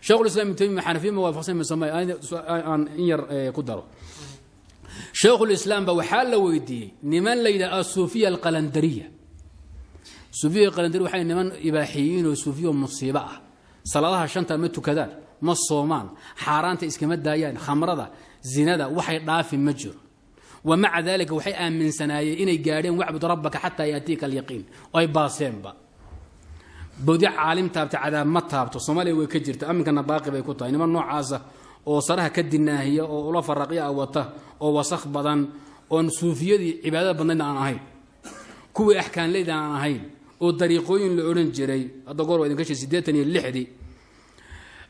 شيخ الإسلام ابن تيمية حنفي موافقين من سماء أن ير قدره شيخ الإسلام بوحال ويدي نمان ليلة الصوفية القلندرية الصوفية القلندرية وحين نمان إباحيين وصوفية مصيبة صلاة شنطة متو كذا مصومان حارانة إسكامات دايان خمرة زنا وحي رافي مجر ومع ذلك وحي آمن سنايا إني قارين واعبد ربك حتى يأتيك اليقين أي باسين با بودع عالم تابت عذاب ما تابت الصومالي ويكجرت أمن كان باقي بيكوتا إنما النوع عازة أو صراحة كدنا هي أو لا فرقية أو وطه أو وسخ بدن أو صوفية دي عبادة بدنا عن هاي كوي أحكام ليدا عن هاي أو طريقين لأورنجري هذا قول وإذا كش سيدتني اللحدي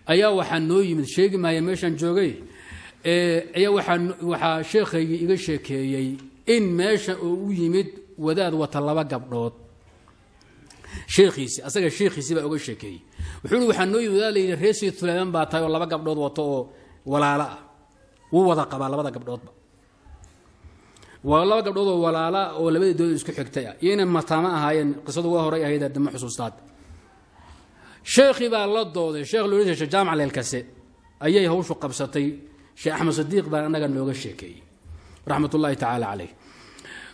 أيا وحنوي من شيء ما يمشن جوجي أيا وح شيخ يجشك إن ماشى ويمد وذاد وطلبة قبضات شيخيسي أصدق الشيخيسي بقى أقول شيكي وحلو وحنوي وذالي رئيس الثلاثين بعطاه والله بقى قبضات وطو ولا لا ووضع قبل وضع قبضات والله قبضات ولا لا ولا بدي دول يسكت حكتيا ين مطامع هاي قصة وهو رأي هيدا دم حسوسات شيخي بقى الله ضوضي شيخ لوريش الجامعة للكسي أيه هو شو قبصتي شيخ أحمد صديق بقى أنا قال له الشيكي رحمة الله تعالى عليه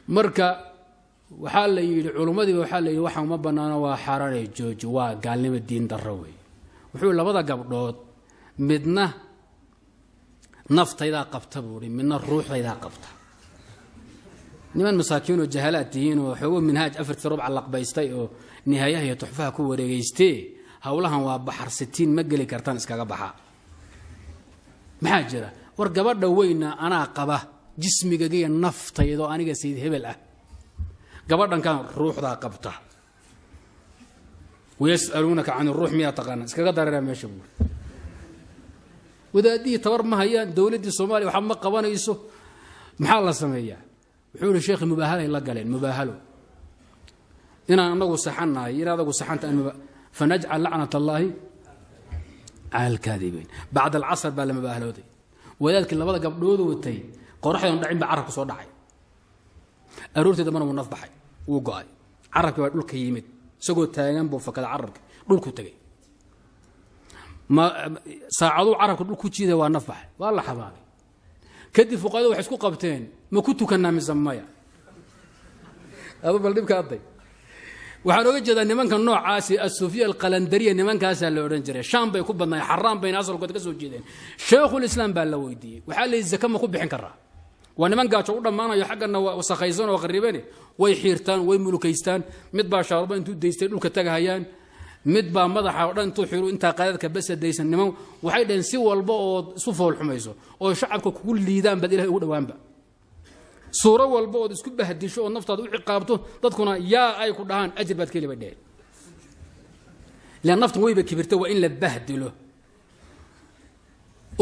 مركا waxaa la yiri culimadii waxaa la yiri waxa uma banaana waa xararay jooji waa gaalnimo diin darro wuxuu labada gabdhood midna naftayda qabta buuri midna ruuxayda qabta niman masaakiin oo jahalaatihiin oo xogo minhaaj afarta rubc laqbaystay oo nihaayah iyo tuxfaha ku wareegaystay hawlahan waa baxar 60 ma gali kartaan iskaga baxa maxaa jira war gabadha weyna anaa qaba jismigayga iyo naftayda aniga sayid hebel ah gabadhan kan ruuxda qabta ويسألونك عن الروح مية تقانا اسكا دارنا ماشي بول wadaadii tabar ma hayaan dawladii Soomaaliya waxa ma qabanayso maxaa la sameeyaa wuxuu sheekh mubaahalo la galeen mubaahalo inaan anagu saxanahay iraadagu saxanta an fanaj'al la'natullahi 'ala al-kadhibin ba'da al-'asr baa la mubaahalooday wadaadkii labada gabdhood watay qorraxdan dhacin ba carabka soo dhacay aroorteeda mana uu nafbaxay uu go'ay carabka waa dhulka yimid isagoo taagan buu fakada carabka dhulku tagay ما ساعدوا عرب كل كوتشي ده ونفح والله حبايبي كدي فقاده wax isku qabteen ma ku tukanaa misamaya adu baldib ka aday waxaan oga jeedaa nimanka noocaasi as-sufiya al-qalandariya nimankaas la oran jiray sham bay ku badnay xaraan bayna asalkooda ka soo jeedeen sheekhul islaam baa la weydiiyay waxa la zaka ma ku bixin karaa waa niman gaajo u dhamaanayo xaqana wasaqaysan oo qariibane way xiirtaan way mulukaystaan mid baa shaarba intuu deystay dhulka tagayaan mid baa madaxa oo dhan intuu xiru inta qaadadka bas deeysan niman waxay dheen si walba oo isu fool xumayso oo shacabka ku liidaan bad ilaahay ugu dhawaanba suura walba oo isku bahdisho oo naftaada u ciqaabto dadkuna yaa ay ku dhahan ajir baad kaliya badheen la naftu way bakibirta waa in la bahdilo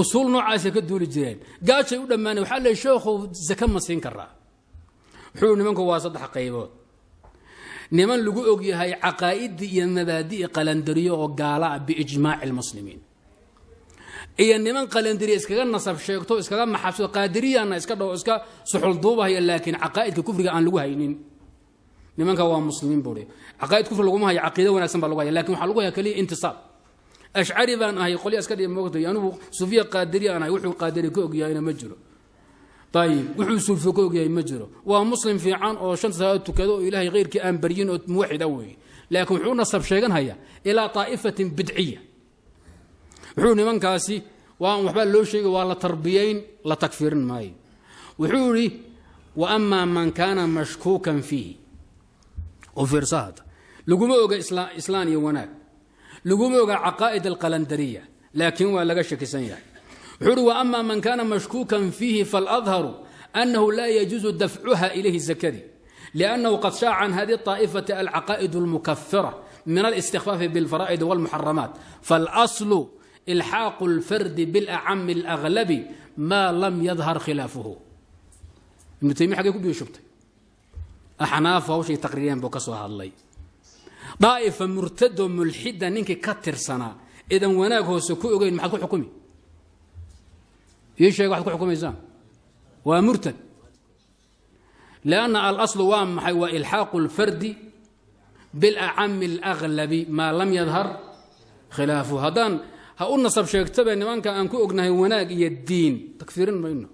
usul noocaas ka duuli jireen gaashay u dhamaanay waxa la sheekhu zaka ma siin karaa wuxuu nimanku waa saddex qaybood niman lagu og yahay aqaaid iyo mabaadi' qalandariyo oo gaala bi ijmaa' al-muslimiin iyo niman qalandariyo iskaga nasab sheegto iskaga maxabso qaadiriyana iska dhaw iska suxul duubahay laakiin aqaaidka kufriga aan lagu haynin nimanka waa muslimiin boore aqaaid kufri lagu ma hayo aqiida wanaagsan baa lagu hayo laakiin waxa lagu hayo kaliya intisaab ash'ari baan ahay qoli iska dhig moogto yaanu sufiya qaadiriyana wuxuu qaadiri ku og yahay ma jiro طيب وحو سلفكوك يا مجرو ومسلم في عان او شنت ساعات كذا الهي غير كان بريين او موحد اوي لكن وحو نصب شيغان هيا الى طائفه بدعيه وحو نمنكاسي وان وحبا لو شيغ ولا تربيين لا تكفيرن ماي وحوري واما من كان مشكوكا فيه وفرصات لقوما اوغا اسلامي وناك لقوما اوغا عقائد القلندريه لكن ولا شكسن يعني وأما من كان مشكوكا فيه فالأظهر أنه لا يجوز دفعها إليه الزكري لأنه قد شاع عن هذه الطائفة العقائد المكفرة من الاستخفاف بالفرائض والمحرمات فالأصل إلحاق الفرد بالأعم الأغلب ما لم يظهر خلافه ابن تيمية حقا يكون بيشبت أحناف أو شيء تقريبا بوكسوها الله طائفة مرتد ملحدة نينك كتر سنة إذا وناك هو سكوء وقين محكو حكومي ايش واحد يحكم ميزان ومرتد لان الاصل وامحي والحاق الفرد بالاعم الاغلب ما لم يظهر خلافه هذان ha u nasab sheegtaba nimanka aan ku ognahay wanaag iyo diin takfiirin mayno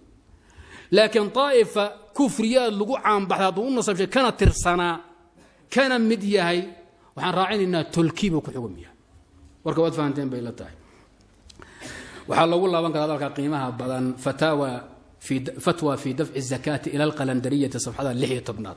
laakiin طائفة kufriyaad lagu caanbaxda hadduu u nasab sheeg kana tirsanaa kana mid yahay waxaan raacinaynaa tolkiiba ku xukumiya warka waad fahanteen bay la tahay waxaa lagu laaban karaa hadalka qiimaha badan fatwa في دفع الزكاة إلى القلندرية صفحة 16